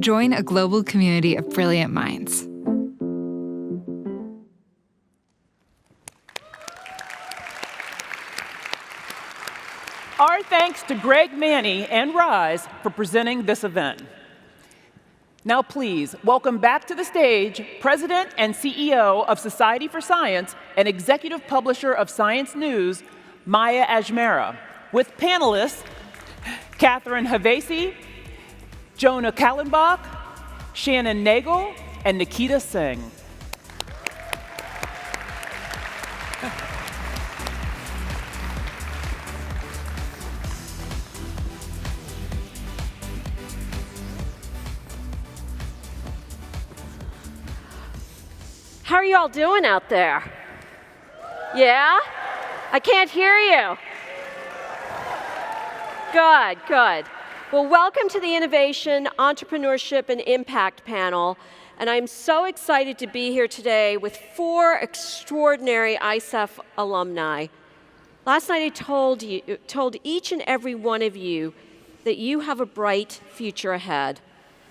Join a global community of brilliant minds. Our thanks to Greg Manny and Rise for presenting this event. Now please, welcome back to the stage President and CEO of Society for Science and Executive Publisher of Science News, Maya Ajmera, with panelists Catherine Havasi, Jonah Kallenbach, Shannon Nagel, and Nikita Singh. How are you all doing out there? Yeah? I can't hear you. Good, good. Well, welcome to the Innovation, Entrepreneurship, and Impact panel. And I'm so excited to be here today with 4 extraordinary ISEF alumni. Last night I told each and every one of you that you have a bright future ahead.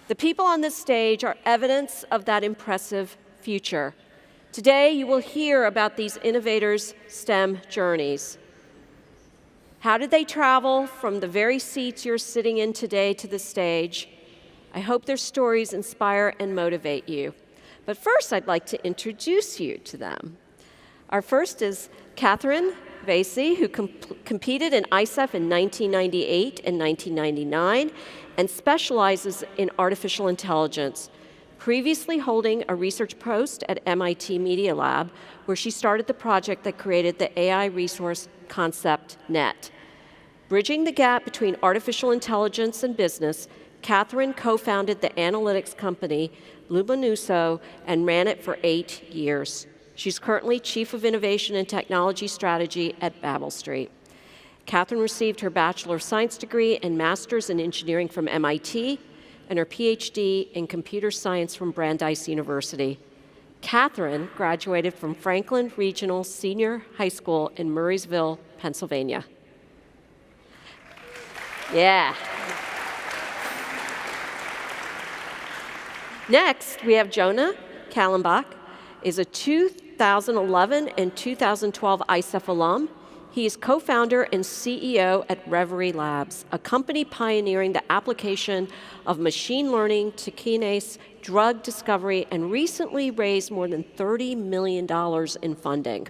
The people on this stage are evidence of that impressive future. Today, you will hear about these innovators' STEM journeys. How did they travel from the very seats you're sitting in today to the stage? I hope their stories inspire and motivate you. But first, I'd like to introduce you to them. Our first is Catherine Havasi, who competed in ISEF in 1998 and 1999 and specializes in artificial intelligence, previously holding a research post at MIT Media Lab, where she started the project that created the AI resource concept net. Bridging the gap between artificial intelligence and business, Catherine co-founded the analytics company Luminoso and ran it for 8 years. She's currently Chief of Innovation and Technology Strategy at Babel Street. Catherine received her Bachelor of Science degree and Master's in Engineering from MIT, and her PhD in Computer Science from Brandeis University. Catherine graduated from Franklin Regional Senior High School in Murraysville, Pennsylvania. Yeah. Next, we have Jonah Kallenbach, is a 2011 and 2012 ISEF alum. He is co-founder and CEO at Reverie Labs, a company pioneering the application of machine learning to kinase drug discovery, and recently raised more than $30 million in funding.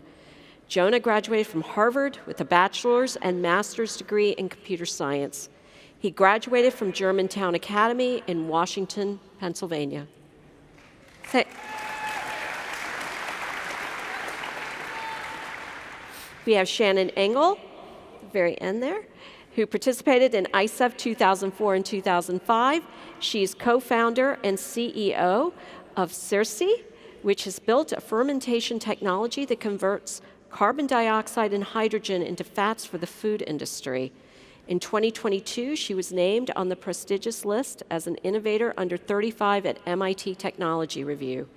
Jonah graduated from Harvard with a bachelor's and master's degree in computer science. He graduated from Germantown Academy in Washington, Pennsylvania. We have Shannon Engel, at the very end there, who participated in ISEF 2004 and 2005. She's co-founder and CEO of Circe, which has built a fermentation technology that converts carbon dioxide and hydrogen into fats for the food industry. In 2022, she was named on the prestigious list as an innovator under 35 at MIT Technology Review.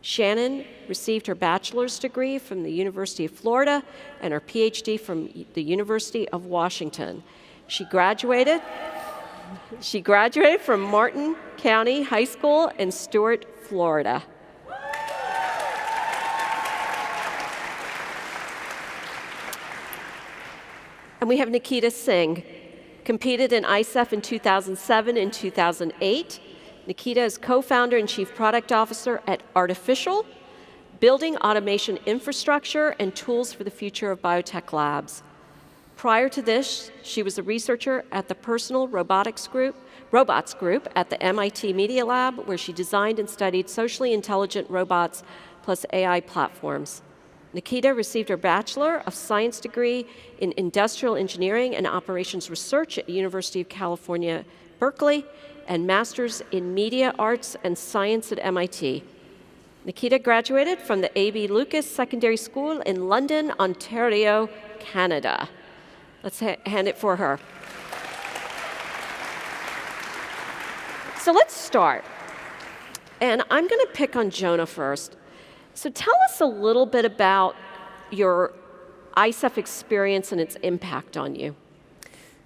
Shannon received her bachelor's degree from the University of Florida and her PhD from the University of Washington. She graduated from Martin County High School in Stuart, Florida. And we have Nikita Singh, competed in ISEF in 2007 and 2008. Nikita is co-founder and chief product officer at Artificial, building automation infrastructure and tools for the future of biotech labs. Prior to this, she was a researcher at the Personal Robots Group at the MIT Media Lab, where she designed and studied socially intelligent robots plus AI platforms. Nikita received her Bachelor of Science degree in Industrial Engineering and Operations Research at the University of California, Berkeley, and Master's in Media Arts and Science at MIT. Nikita graduated from the A.B. Lucas Secondary School in London, Ontario, Canada. Let's hand it for her. So let's start. And I'm going to pick on Jonah first. So tell us a little bit about your ISEF experience and its impact on you.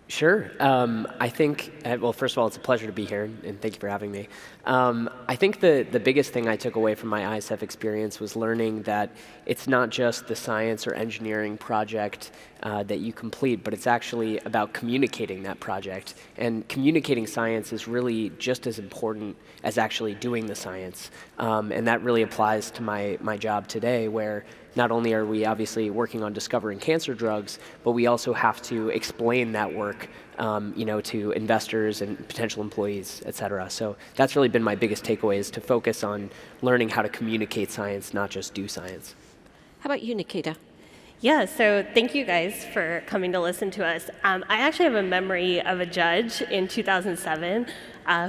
Sure. I think, well, first of all, it's a pleasure to be here, and thank you for having me. I think the biggest thing I took away from my ISEF experience was learning that it's not just the science or engineering project that you complete, but it's actually about communicating that project. And communicating science is really just as important as actually doing the science. And that really applies to my job today, where not only are we obviously working on discovering cancer drugs, but we also have to explain that work to investors and potential employees, et cetera. So that's really been my biggest takeaway, is to focus on learning how to communicate science, not just do science. How about you, Nikita? Yeah, so thank you guys for coming to listen to us. I actually have a memory of a judge in 2007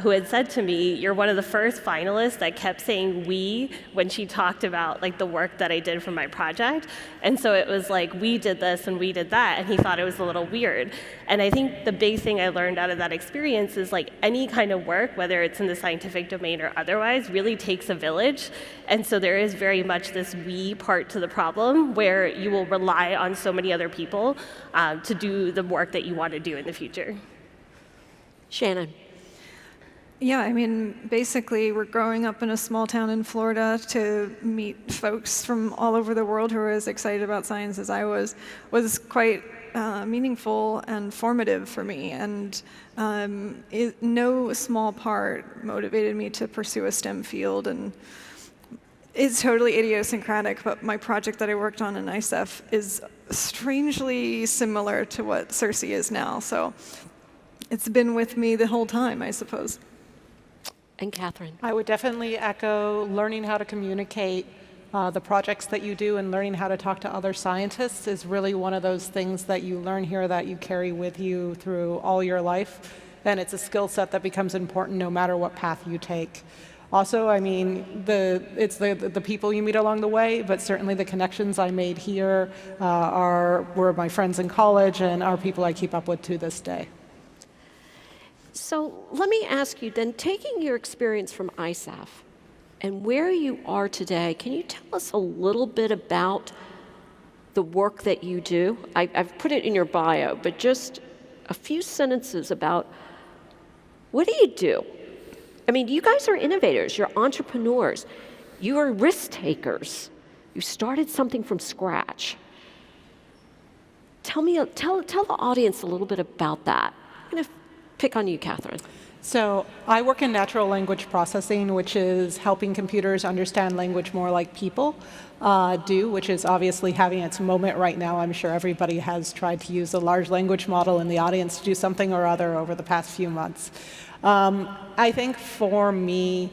who had said to me, "You're one of the first finalists that kept saying 'we' when she talked about the work that I did for my project." And so it was like, we did this and we did that, and he thought it was a little weird. And I think the big thing I learned out of that experience is any kind of work, whether it's in the scientific domain or otherwise, really takes a village. And so there is very much this we part to the problem, where you will rely on so many other people to do the work that you want to do in the future. Shannon. Yeah, I mean, basically, we're growing up in a small town in Florida. To meet folks from all over the world who are as excited about science as I was quite meaningful and formative for me. And no small part motivated me to pursue a STEM field. And it's totally idiosyncratic, but my project that I worked on in ISEF is strangely similar to what Cersei is now. So it's been with me the whole time, I suppose. And Catherine. I would definitely echo learning how to communicate the projects that you do, and learning how to talk to other scientists is really one of those things that you learn here that you carry with you through all your life. And it's a skill set that becomes important no matter what path you take. Also, I mean, it's the people you meet along the way, but certainly the connections I made here were my friends in college and are people I keep up with to this day. So let me ask you then, taking your experience from ISEF and where you are today, can you tell us a little bit about the work that you do? I've put it in your bio, but just a few sentences about what do you do? I mean, you guys are innovators, you're entrepreneurs, you are risk takers. You started something from scratch. Tell the audience a little bit about that. I'm going to pick on you, Catherine. So I work in natural language processing, which is helping computers understand language more like people do, which is obviously having its moment right now. I'm sure everybody has tried to use a large language model in the audience to do something or other over the past few months. I think for me,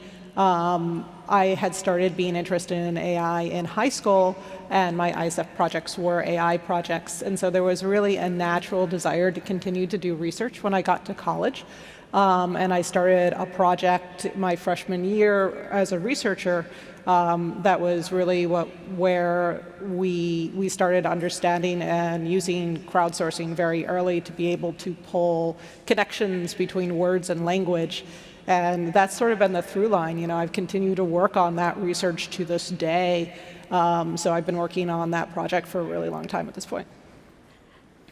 I had started being interested in AI in high school, and my ISEF projects were AI projects. And so there was really a natural desire to continue to do research when I got to college. And I started a project my freshman year as a researcher that was really where we started understanding and using crowdsourcing very early to be able to pull connections between words and language. And that's sort of been the through line. You know, I've continued to work on that research to this day. So I've been working on that project for a really long time at this point.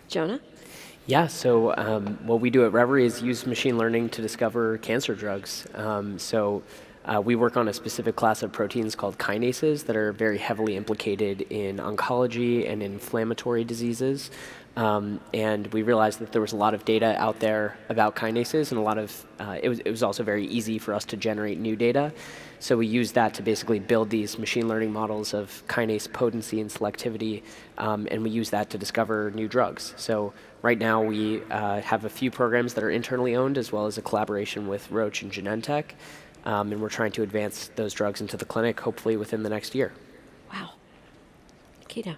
Jonah? Yeah, so what we do at Reverie is use machine learning to discover cancer drugs. We work on a specific class of proteins called kinases that are very heavily implicated in oncology and inflammatory diseases. And we realized that there was a lot of data out there about kinases, and it was also very easy for us to generate new data. So we used that to basically build these machine learning models of kinase potency and selectivity, and we use that to discover new drugs. So right now we have a few programs that are internally owned, as well as a collaboration with Roche and Genentech, and we're trying to advance those drugs into the clinic, hopefully within the next year. Wow. Nikita?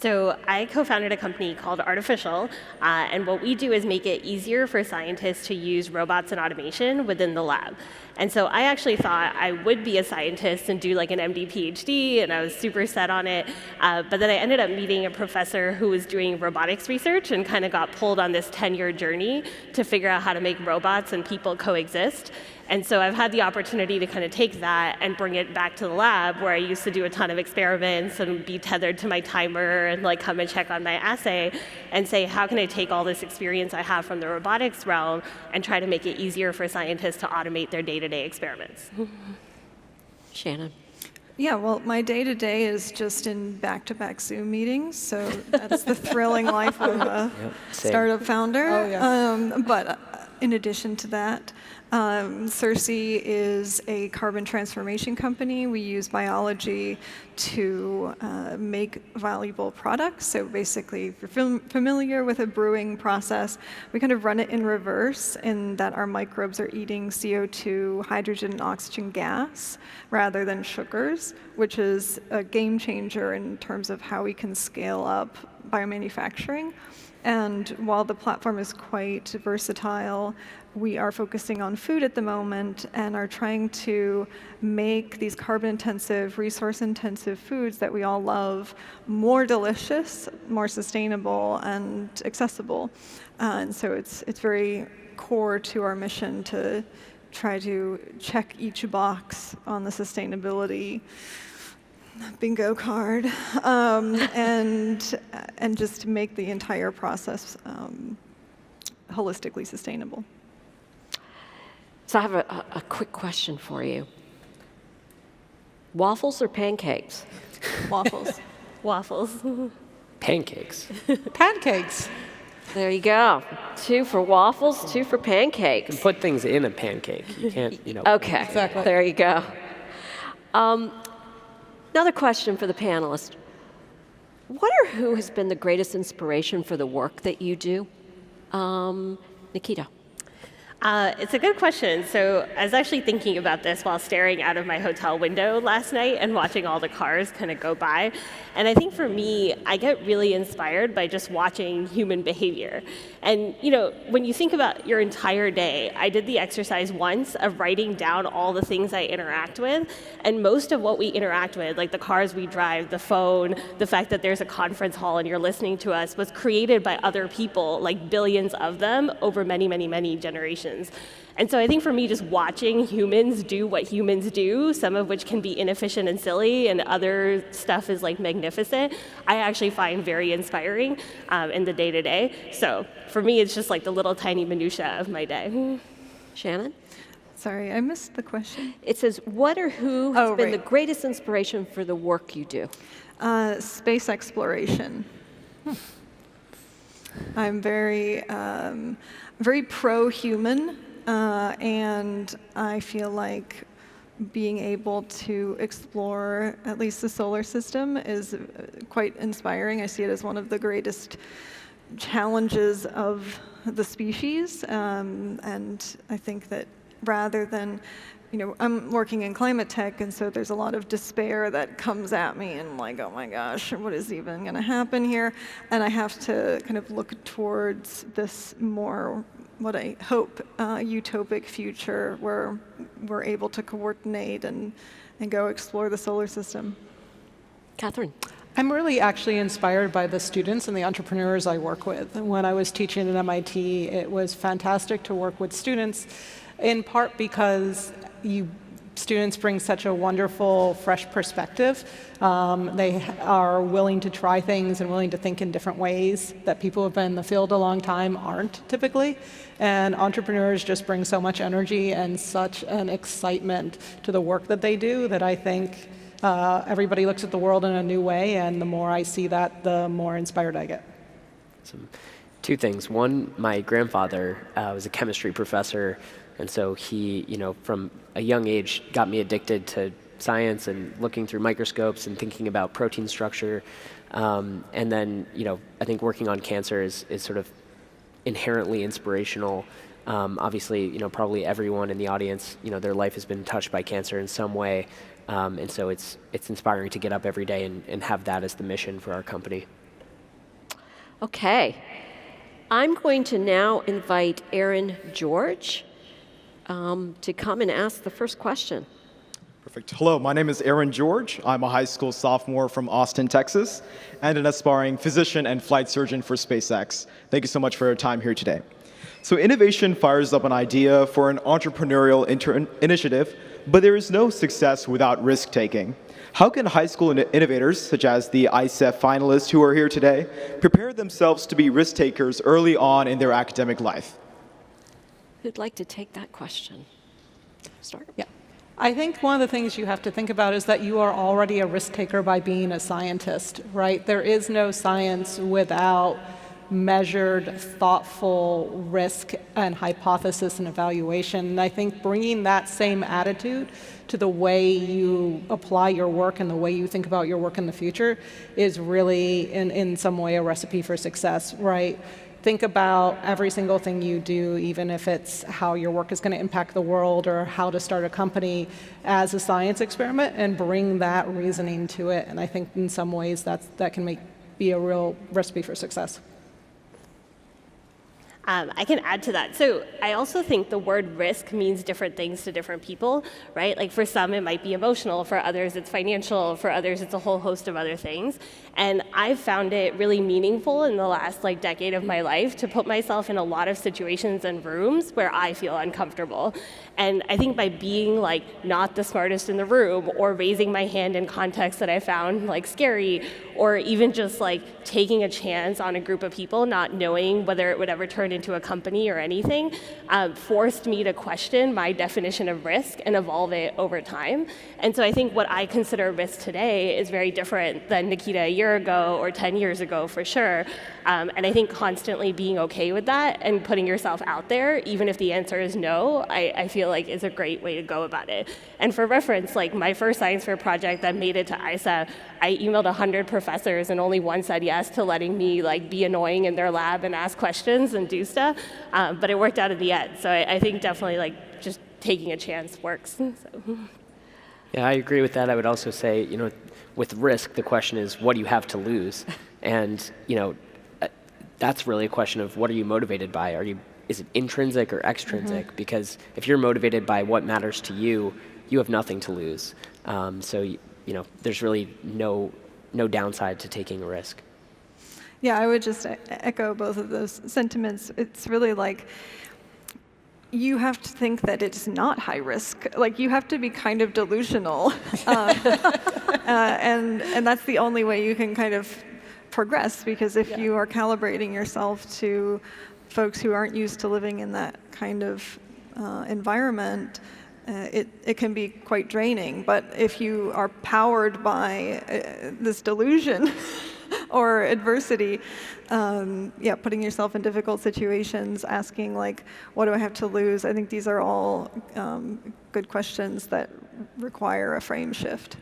So I co-founded a company called Artificial, and what we do is make it easier for scientists to use robots and automation within the lab. And so I actually thought I would be a scientist and do like an MD PhD, and I was super set on it. But then I ended up meeting a professor who was doing robotics research and kind of got pulled on this 10-year journey to figure out how to make robots and people coexist. And so I've had the opportunity to kind of take that and bring it back to the lab, where I used to do a ton of experiments and be tethered to my timer and like come and check on my assay and say, how can I take all this experience I have from the robotics realm and try to make it easier for scientists to automate their day-to-day experiments? Shannon. Yeah, well, my day-to-day is just in back-to-back Zoom meetings, so that's the thrilling life of a startup founder. Oh, yes. But in addition to that, Cersei is a carbon transformation company. We use biology to make valuable products. So basically, if you're familiar with a brewing process, we kind of run it in reverse in that our microbes are eating CO2, hydrogen, and oxygen gas rather than sugars, which is a game changer in terms of how we can scale up biomanufacturing. And while the platform is quite versatile, we are focusing on food at the moment and are trying to make these carbon-intensive, resource-intensive foods that we all love more delicious, more sustainable, and accessible. And so it's very core to our mission to try to check each box on the sustainability bingo card, and just make the entire process holistically sustainable. So I have a quick question for you. Waffles or pancakes? Waffles. Waffles. Pancakes. Pancakes. There you go. 2 for waffles, 2 for pancakes. You can put things in a pancake. You can't, Okay, Exactly. there you go. Another question for the panelists. What or who has been the greatest inspiration for the work that you do? Nikita. It's a good question. So I was actually thinking about this while staring out of my hotel window last night and watching all the cars kind of go by. And I think for me, I get really inspired by just watching human behavior. And when you think about your entire day, I did the exercise once of writing down all the things I interact with. And most of what we interact with, like the cars we drive, the phone, the fact that there's a conference hall and you're listening to us, was created by other people, like billions of them, over many, many, many generations. And so I think for me, just watching humans do what humans do, some of which can be inefficient and silly, and other stuff is like magnificent, I actually find very inspiring in the day-to-day. So for me, it's just like the little tiny minutia of my day. Shannon? Sorry, I missed the question. It says, what or who has been right. the greatest inspiration for the work you do? Space exploration. I'm very pro-human, and I feel like being able to explore at least the solar system is quite inspiring. I see it as one of the greatest challenges of the species, and I think that rather than, I'm working in climate tech, and so there's a lot of despair that comes at me, and I'm like, oh my gosh, what is even going to happen here? And I have to kind of look towards this more, what I hope, utopic future where we're able to coordinate and go explore the solar system. Catherine? I'm really actually inspired by the students and the entrepreneurs I work with. When I was teaching at MIT, it was fantastic to work with students, in part because students bring such a wonderful, fresh perspective. They are willing to try things and willing to think in different ways that people who have been in the field a long time aren't typically. And entrepreneurs just bring so much energy and such an excitement to the work that they do that I think everybody looks at the world in a new way, and the more I see that, the more inspired I get. Two things. One, my grandfather was a chemistry professor, and so he, from a young age, got me addicted to science and looking through microscopes and thinking about protein structure. And then, I think working on cancer is sort of inherently inspirational. Obviously, probably everyone in the audience, their life has been touched by cancer in some way. And so it's inspiring to get up every day and have that as the mission for our company. Okay. I'm going to now invite Aaron George to come and ask the first question. Perfect. Hello, my name is Aaron George. I'm a high school sophomore from Austin, Texas, and an aspiring physician and flight surgeon for SpaceX. Thank you so much for your time here today. So innovation fires up an idea for an entrepreneurial initiative, but there is no success without risk-taking. How can high school innovators, such as the ISEF finalists who are here today, prepare themselves to be risk-takers early on in their academic life? Who'd like to take that question? Start. Yeah. I think one of the things you have to think about is that you are already a risk taker by being a scientist, right? There is no science without measured, thoughtful risk and hypothesis and evaluation. And I think bringing that same attitude to the way you apply your work and the way you think about your work in the future is really, in some way, a recipe for success, right? Think about every single thing you do, even if it's how your work is going to impact the world or how to start a company, as a science experiment, and bring that reasoning to it. And I think in some ways that can be a real recipe for success. I can add to that. So I also think the word risk means different things to different people, right? Like for some, it might be emotional. For others, it's financial. For others, it's a whole host of other things. And I've found it really meaningful in the last decade of my life to put myself in a lot of situations and rooms where I feel uncomfortable. And I think by being not the smartest in the room, or raising my hand in contexts that I found scary, or even just taking a chance on a group of people, not knowing whether it would ever turn into a company or anything, forced me to question my definition of risk and evolve it over time. And so I think what I consider risk today is very different than Nikita a year ago or 10 years ago, for sure. And I think constantly being okay with that and putting yourself out there, even if the answer is no, I feel is a great way to go about it. And for reference, my first science fair project that made it to ISEF, I emailed 100 professors and only one said yes to letting me be annoying in their lab and ask questions and do stuff. But it worked out in the end. So I think definitely just taking a chance works. So. Yeah, I agree with that. I would also say, with risk, the question is, what do you have to lose? And, that's really a question of what are you motivated by? Is it intrinsic or extrinsic? Mm-hmm. Because if you're motivated by what matters to you, you have nothing to lose. So, there's really no downside to taking a risk. Yeah, I would just echo both of those sentiments. It's really you have to think that it's not high risk. You have to be kind of delusional. And that's the only way you can kind of progress, because if you are calibrating yourself to folks who aren't used to living in that kind of environment, it can be quite draining. But if you are powered by this delusion or adversity, putting yourself in difficult situations, asking what do I have to lose? I think these are all good questions that require a frame shift.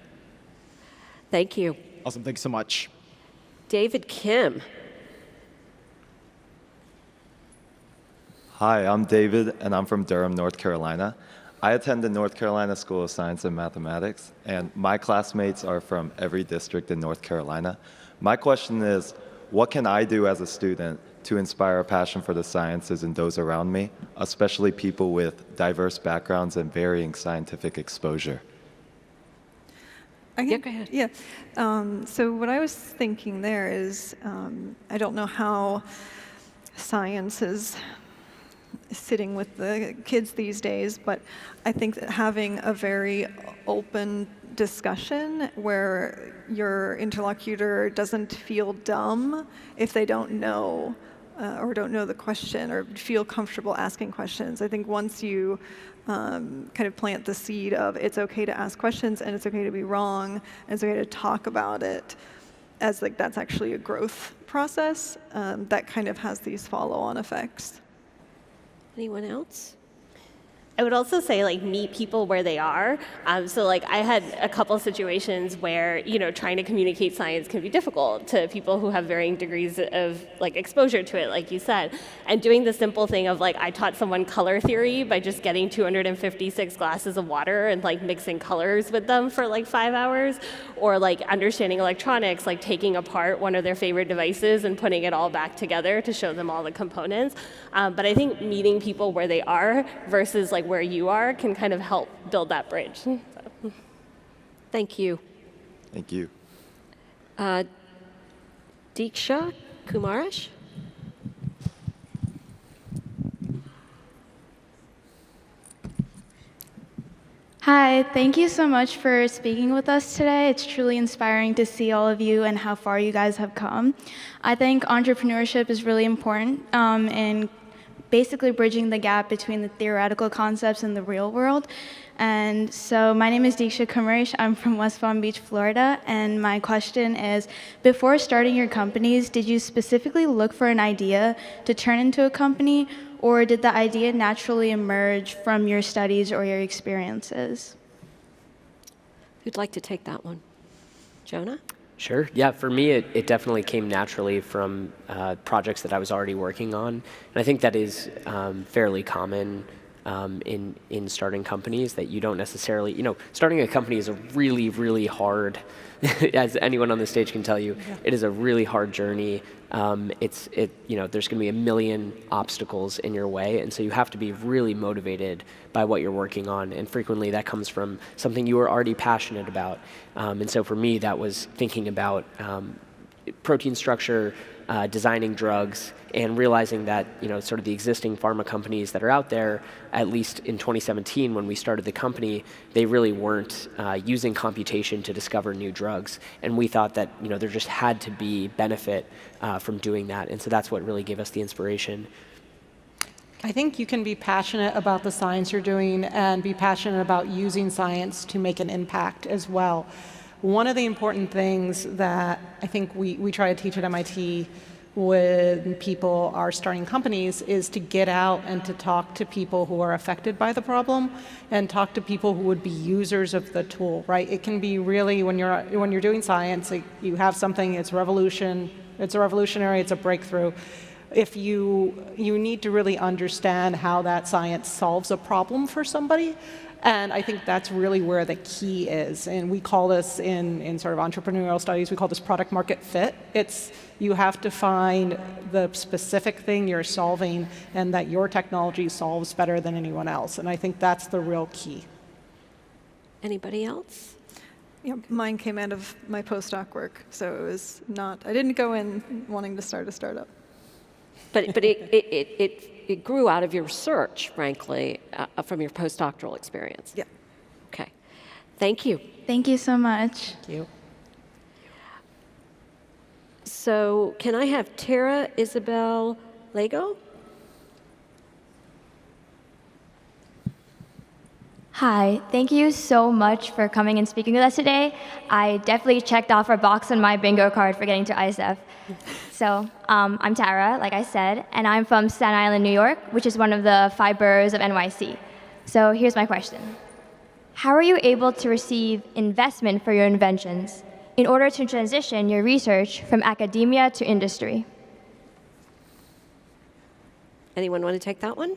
Thank you. Awesome, thanks so much. David Kim. Hi, I'm David, and I'm from Durham, North Carolina. I attend the North Carolina School of Science and Mathematics, and my classmates are from every district in North Carolina. My question is, what can I do as a student to inspire a passion for the sciences in those around me, especially people with diverse backgrounds and varying scientific exposure? Go ahead. Yeah. So what I was thinking there is, I don't know how science is sitting with the kids these days, but I think that having a very open discussion where your interlocutor doesn't feel dumb if they don't know or don't know the question or feel comfortable asking questions. I think once you kind of plant the seed of it's okay to ask questions and it's okay to be wrong and it's okay to talk about it as that's actually a growth process, that kind of has these follow-on effects. Anyone else? I would also say, meet people where they are. So, I had a couple of situations where, trying to communicate science can be difficult to people who have varying degrees of, exposure to it, like you said. And doing the simple thing of, I taught someone color theory by just getting 256 glasses of water and, mixing colors with them for, 5 hours. Or, understanding electronics, taking apart one of their favorite devices and putting it all back together to show them all the components. But I think meeting people where they are versus, where you are can kind of help build that bridge. So. Thank you. Thank you. Diksha Kumarish? Hi, thank you so much for speaking with us today. It's truly inspiring to see all of you and how far you guys have come. I think entrepreneurship is really important in basically bridging the gap between the theoretical concepts and the real world. And so my name is Diksha Kumarish. I'm from West Palm Beach, Florida. And my question is, before starting your companies, did you specifically look for an idea to turn into a company, or did the idea naturally emerge from your studies or your experiences? Who'd like to take that one? Jonah? Sure. Yeah, for me, it definitely came naturally from projects that I was already working on. And I think that is fairly common in starting companies, that you don't necessarily, starting a company is a really, really hard, as anyone on the stage can tell you, it is a really hard journey. There's going to be a million obstacles in your way, and so you have to be really motivated by what you're working on, and frequently that comes from something you are already passionate about. And so for me, that was thinking about protein structure, designing drugs, and realizing that sort of the existing pharma companies that are out there, at least in 2017 when we started the company, they really weren't using computation to discover new drugs. And we thought that there just had to be benefit from doing that. And so that's what really gave us the inspiration. I think you can be passionate about the science you're doing and be passionate about using science to make an impact as well. One of the important things that I think we try to teach at MIT when people are starting companies is to get out and to talk to people who are affected by the problem and talk to people who would be users of the tool, right? It can be really, when you're doing science, you have something, it's revolutionary, it's a breakthrough. If you need to really understand how that science solves a problem for somebody. And I think that's really where the key is. And we call this in sort of entrepreneurial studies, we call this product market fit. It's you have to find the specific thing you're solving and that your technology solves better than anyone else. And I think that's the real key. Anybody else? Yeah, mine came out of my postdoc work, so it was not, I didn't go in wanting to start a startup. But it grew out of your research, frankly, from your postdoctoral experience. Yeah. Okay. Thank you. Thank you so much. Thank you. So can I have Tara Isabel Lego? Hi, thank you so much for coming and speaking with us today. I definitely checked off a box on my bingo card for getting to ISEF. So I'm Tara, like I said, and I'm from Staten Island, New York, which is one of the 5 boroughs of NYC. So here's my question. How are you able to receive investment for your inventions in order to transition your research from academia to industry? Anyone want to take that one?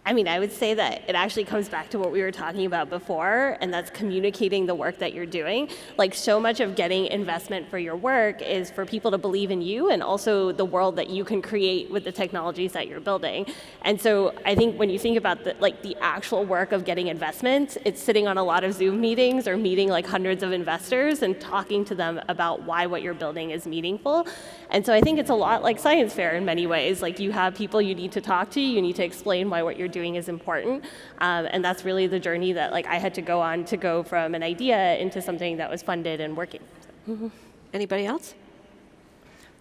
I mean, I would say that it actually comes back to what we were talking about before, and that's communicating the work that you're doing. Like, so much of getting investment for your work is for people to believe in you and also the world that you can create with the technologies that you're building. And so I think when you think about the actual work of getting investment, it's sitting on a lot of Zoom meetings or meeting like hundreds of investors and talking to them about why what you're building is meaningful. And so I think it's a lot like science fair in many ways. Like, you have people you need to talk to, you need to explain why what you're doing is important, and that's really the journey that I had to go on to go from an idea into something that was funded and working. Mm-hmm. Anybody else?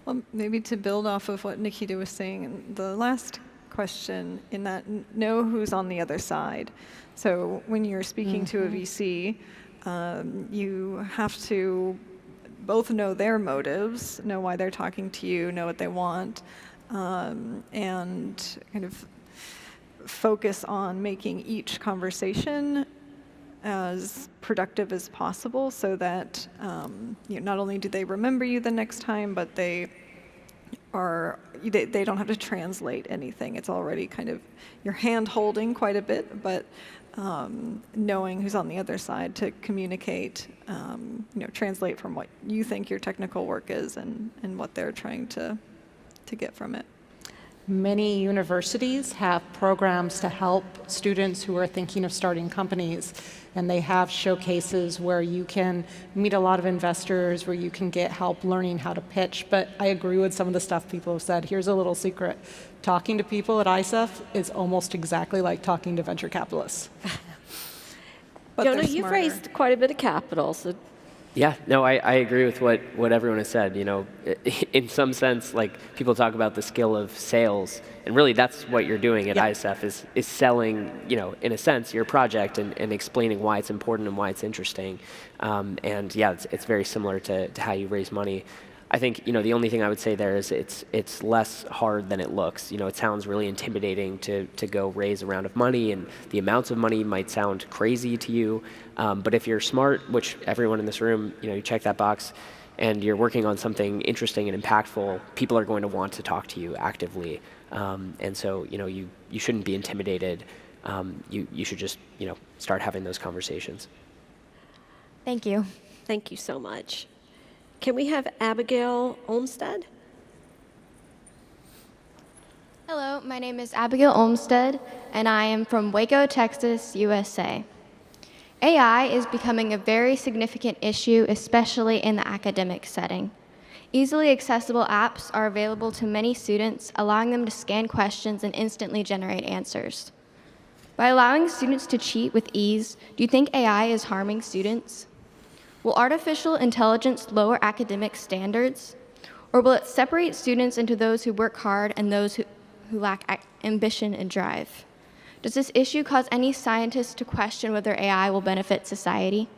Well, maybe to build off of what Nikita was saying in the last question, in that know who's on the other side. So when you're speaking to a VC, you have to both know their motives, know why they're talking to you, know what they want, and kind of focus on making each conversation as productive as possible, so that not only do they remember you the next time, but they don't have to translate anything. It's already kind of, you're hand-holding quite a bit, but knowing who's on the other side to communicate, translate from what you think your technical work is and what they're trying to get from it. Many universities have programs to help students who are thinking of starting companies, and they have showcases where you can meet a lot of investors, where you can get help learning how to pitch. But I agree with some of the stuff people have said. Here's a little secret. Talking to people at ISEF is almost exactly like talking to venture capitalists. But Jonah, they're you've smarter. raised quite a bit of capital, so Yeah, no, I agree with what everyone has said. You know, in some sense, like people talk about the skill of sales, and really that's what you're doing at ISEF is selling, you know, in a sense, your project and explaining why it's important and why it's interesting. And yeah, it's very similar to how you raise money. I think, you know, the only thing I would say there is it's less hard than it looks. You know, it sounds really intimidating to go raise a round of money, and the amounts of money might sound crazy to you. But if you're smart, which everyone in this room, you know, you check that box, and you're working on something interesting and impactful, people are going to want to talk to you actively. And so, you know, you shouldn't be intimidated. You should just, you know, start having those conversations. Thank you. thank you so much. Can we have Abigail Olmsted? Hello, my name is Abigail Olmsted, and I am from Waco, Texas, USA. AI is becoming a very significant issue, especially in the academic setting. Easily accessible apps are available to many students, allowing them to scan questions and instantly generate answers. By allowing students to cheat with ease, do you think AI is harming students? Will artificial intelligence lower academic standards? Or will it separate students into those who work hard and those who lack ambition and drive? Does this issue cause any scientists to question whether AI will benefit society?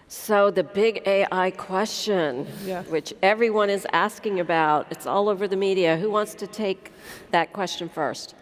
So the big AI question, which everyone is asking about, it's all over the media. Who wants to take that question first?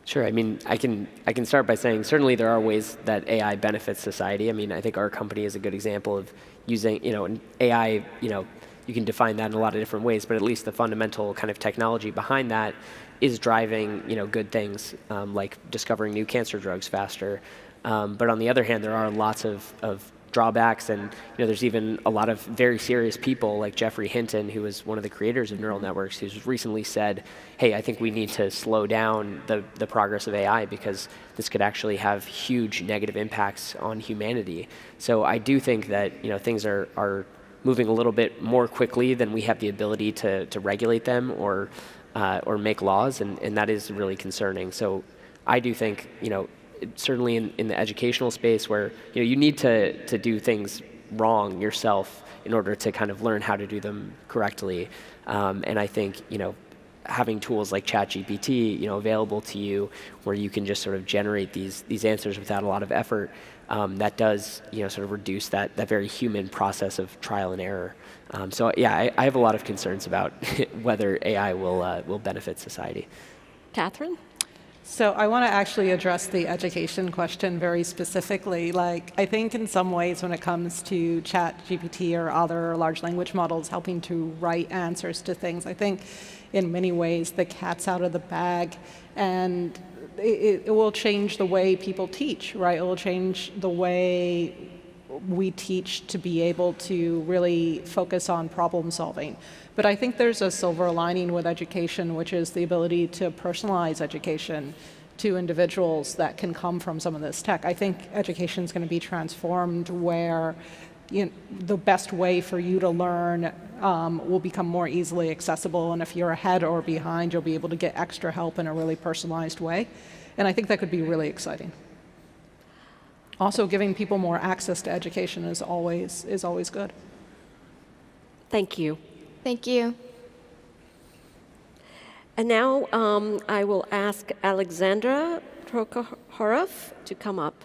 Sure. I mean, I can start by saying certainly there are ways that AI benefits society. I mean, I think our company is a good example of using, you know, an AI, you know, you can define that in a lot of different ways, but at least the fundamental kind of technology behind that is driving, you know, good things like discovering new cancer drugs faster. But on the other hand, there are lots of drawbacks, and you know, there's even a lot of very serious people like Jeffrey Hinton, who is one of the creators of neural networks, who's recently said, hey, I think we need to slow down the progress of AI because this could actually have huge negative impacts on humanity. So I do think that, you know, things are moving a little bit more quickly than we have the ability to regulate them or make laws, and that is really concerning. So I do think, you know, certainly in the educational space where, you know, you need to do things wrong yourself in order to kind of learn how to do them correctly. And I think, you know, having tools like ChatGPT, you know, available to you where you can just sort of generate these answers without a lot of effort, that does, you know, sort of reduce that very human process of trial and error. So yeah, I have a lot of concerns about whether AI will benefit society. Catherine? So I want to actually address the education question very specifically. Like, I think in some ways when it comes to ChatGPT or other large language models helping to write answers to things, I think in many ways the cat's out of the bag, and it will change the way people teach, right? It will change the way we teach to be able to really focus on problem solving. But I think there's a silver lining with education, which is the ability to personalize education to individuals that can come from some of this tech. I think education is going to be transformed where, you know, the best way for you to learn will become more easily accessible, and if you're ahead or behind, you'll be able to get extra help in a really personalized way. And I think that could be really exciting. Also, giving people more access to education is always good. Thank you. Thank you. And now I will ask Alexandra Prokhorov to come up.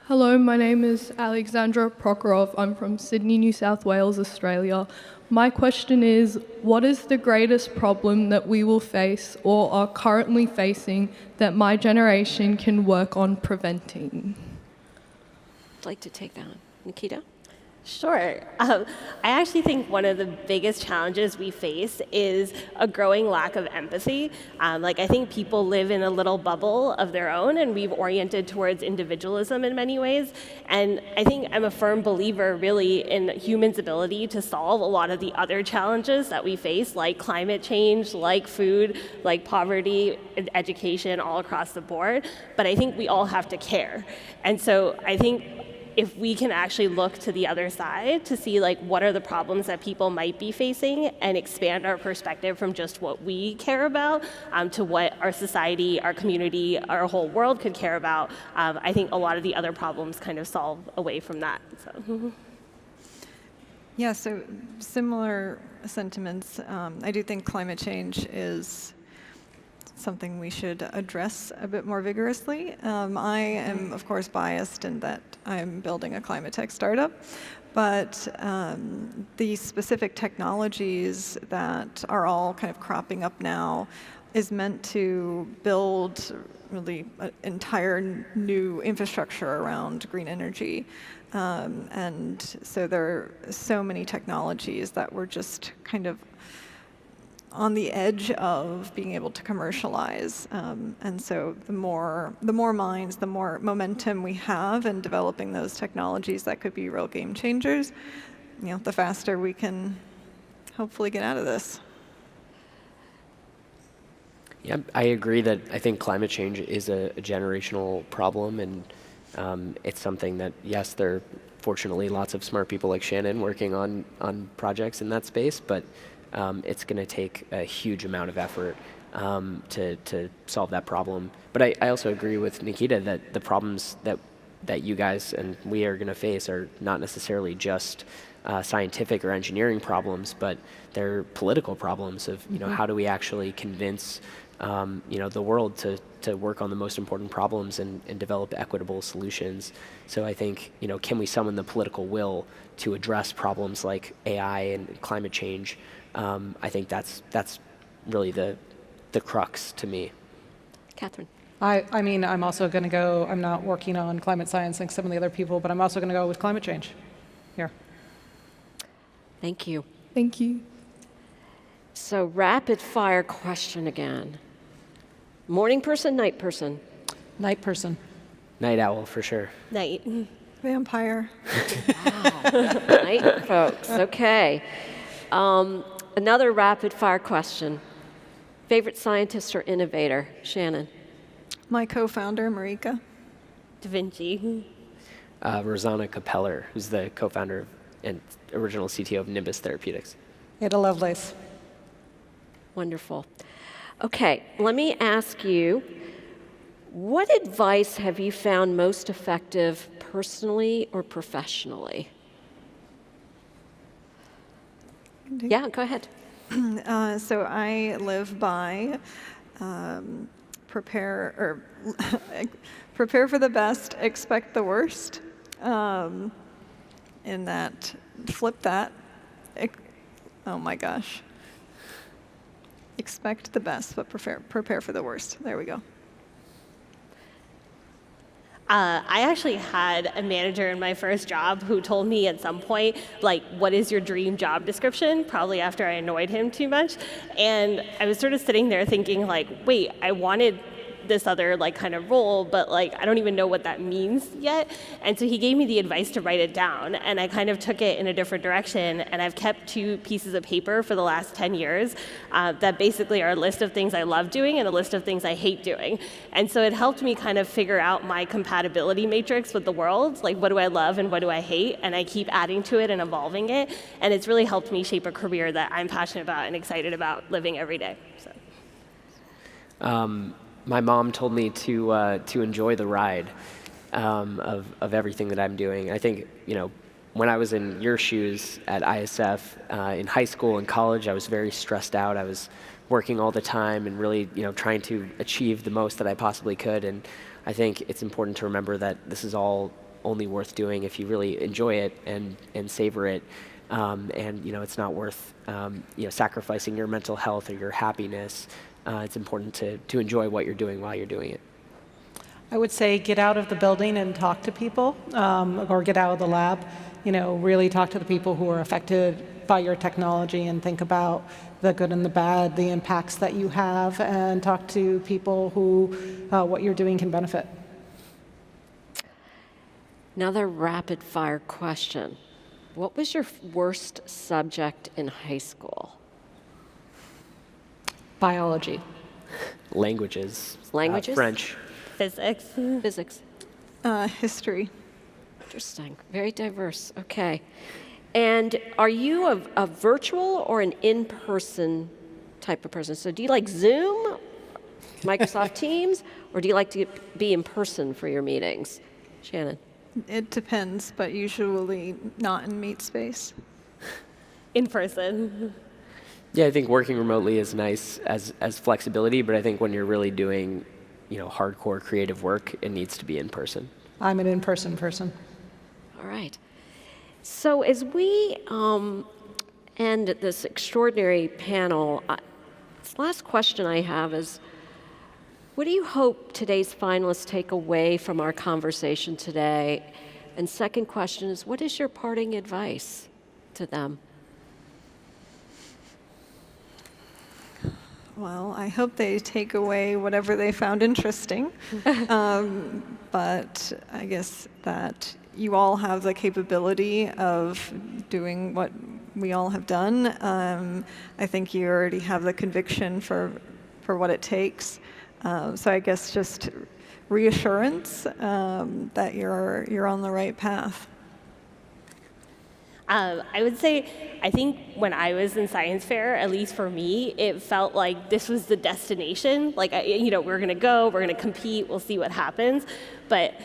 Hello, my name is Alexandra Prokhorov. I'm from Sydney, New South Wales, Australia. My question is, what is the greatest problem that we will face or are currently facing that my generation can work on preventing? I'd like to take that on. Nikita? Sure. I actually think one of the biggest challenges we face is a growing lack of empathy. I think people live in a little bubble of their own, and we've oriented towards individualism in many ways. And I think I'm a firm believer, really, in humans' ability to solve a lot of the other challenges that we face, like climate change, like food, like poverty, education, all across the board. But I think we all have to care. And so I think if we can actually look to the other side to see what are the problems that people might be facing and expand our perspective from just what we care about to what our society, our community, our whole world could care about, I think a lot of the other problems kind of solve away from that. So. Yeah, so similar sentiments. I do think climate change is something we should address a bit more vigorously. I am, of course, biased in that I'm building a climate tech startup, but the specific technologies that are all kind of cropping up now is meant to build really an entire new infrastructure around green energy. And so there are so many technologies that we're just kind of on the edge of being able to commercialize. And so the more minds, the more momentum we have in developing those technologies that could be real game changers, the faster we can hopefully get out of this. Yeah, I agree that I think climate change is a generational problem, and it's something that, yes, there are fortunately lots of smart people like Shannon working on projects in that space, but it's going to take a huge amount of effort to solve that problem. But I also agree with Nikita that the problems that you guys and we are going to face are not necessarily just scientific or engineering problems, but they're political problems of how do we actually convince the world to work on the most important problems and develop equitable solutions. So I think can we summon the political will to address problems like AI and climate change? I think that's really the crux to me. Catherine. I mean, I'm also going to go, I'm not working on climate science like some of the other people, but I'm also going to go with climate change here. Thank you. Thank you. So rapid fire question again. Morning person, night person? Night person. Night owl, for sure. Night. Vampire. Night, folks. Okay. Another rapid fire question. Favorite scientist or innovator? Shannon. My co-founder, Marika. Da Vinci. Rosanna Capeller, who's the co-founder and original CTO of Nimbus Therapeutics. Ada Lovelace. Wonderful. Okay, let me ask you, what advice have you found most effective personally or professionally? Yeah, go ahead. So I live by prepare for the best, expect the worst. In that, flip that. Oh my gosh. Expect the best, but prepare for the worst. There we go. I actually had a manager in my first job who told me at some point, what is your dream job description? Probably after I annoyed him too much. And I was sort of sitting there thinking, wait, I wanted this other kind of role, but I don't even know what that means yet. And so he gave me the advice to write it down, and I kind of took it in a different direction, and I've kept 2 pieces of paper for the last 10 years that basically are a list of things I love doing and a list of things I hate doing. And so it helped me kind of figure out my compatibility matrix with the world, what do I love and what do I hate, and I keep adding to it and evolving it, and it's really helped me shape a career that I'm passionate about and excited about living every day. So. My mom told me to enjoy the ride of everything that I'm doing. I think, when I was in your shoes at ISF, in high school and college, I was very stressed out. I was working all the time and really, trying to achieve the most that I possibly could. And I think it's important to remember that this is all only worth doing if you really enjoy it and savor it. And, it's not worth, sacrificing your mental health or your happiness. It's important to enjoy what you're doing while you're doing it. I would say get out of the building and talk to people, or get out of the lab. Really talk to the people who are affected by your technology and think about the good and the bad, the impacts that you have, and talk to people who what you're doing can benefit. Another rapid fire question. What was your worst subject in high school? Biology. Languages. Languages? French. Physics. Physics. History. Interesting. Very diverse. Okay. And are you a virtual or an in-person type of person? So do you like Zoom, Microsoft Teams, or do you like to be in person for your meetings? Shannon? It depends, but usually not in meet space. In person. Yeah, I think working remotely is nice as flexibility, but I think when you're really doing, hardcore creative work, it needs to be in person. I'm an in-person person. All right. So as we end this extraordinary panel, this last question I have is, what do you hope today's finalists take away from our conversation today? And second question is, what is your parting advice to them? Well, I hope they take away whatever they found interesting. But I guess that you all have the capability of doing what we all have done. I think you already have the conviction for what it takes. So I guess just reassurance that you're on the right path. I would say, I think when I was in science fair, at least for me, it felt like this was the destination. Like, we're going to go, we're going to compete, we'll see what happens. But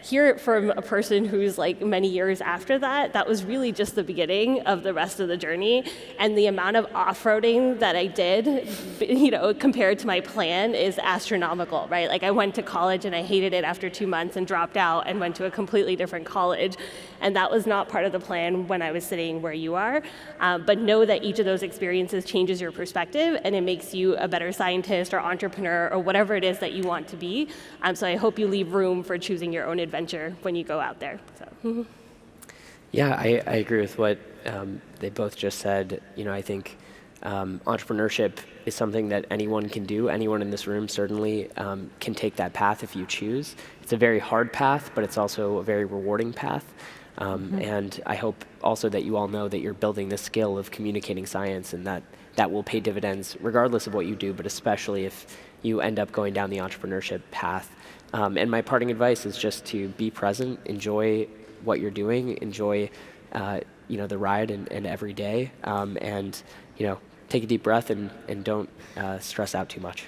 hear it from a person who's like many years after that, that was really just the beginning of the rest of the journey. And the amount of off-roading that I did, compared to my plan is astronomical, right? Like I went to college and I hated it after 2 months and dropped out and went to a completely different college. And that was not part of the plan when I was sitting where you are. But know that each of those experiences changes your perspective and it makes you a better scientist or entrepreneur or whatever it is that you want to be. So I hope you leave room for choosing your own adventure when you go out there. So. Yeah, I agree with what they both just said. I think entrepreneurship is something that anyone can do. Anyone in this room certainly can take that path if you choose. It's a very hard path, but it's also a very rewarding path. And I hope also that you all know that you're building the skill of communicating science and that will pay dividends regardless of what you do, but especially if you end up going down the entrepreneurship path. And my parting advice is just to be present, enjoy what you're doing, enjoy the ride and every day, and take a deep breath and don't stress out too much.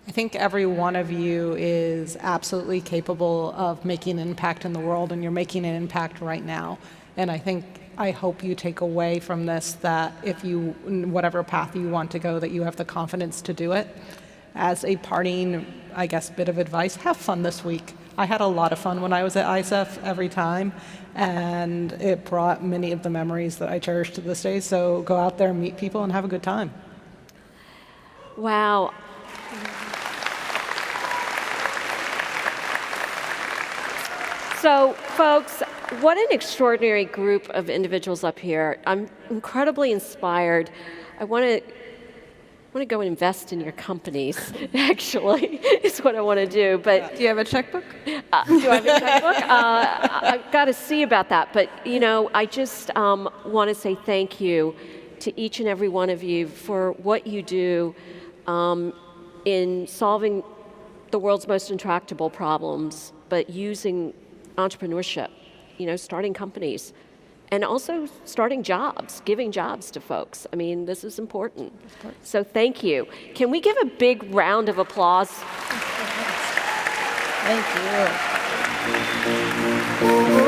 I think every one of you is absolutely capable of making an impact in the world, and you're making an impact right now. And I hope you take away from this that if you, whatever path you want to go, that you have the confidence to do it. As a parting, I guess, bit of advice, have fun this week. I had a lot of fun when I was at ISEF every time, and it brought many of the memories that I cherish to this day. So go out there, meet people, and have a good time. Wow. So, folks, what an extraordinary group of individuals up here. I'm incredibly inspired. I want to go and invest in your companies, actually, is what I want to do. But do you have a checkbook? Do I have a checkbook? I've got to see about that. But, I just want to say thank you to each and every one of you for what you do in solving the world's most intractable problems, but using entrepreneurship, starting companies. And also starting jobs, giving jobs to folks. I mean, this is important. So thank you. Can we give a big round of applause? Thank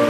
you.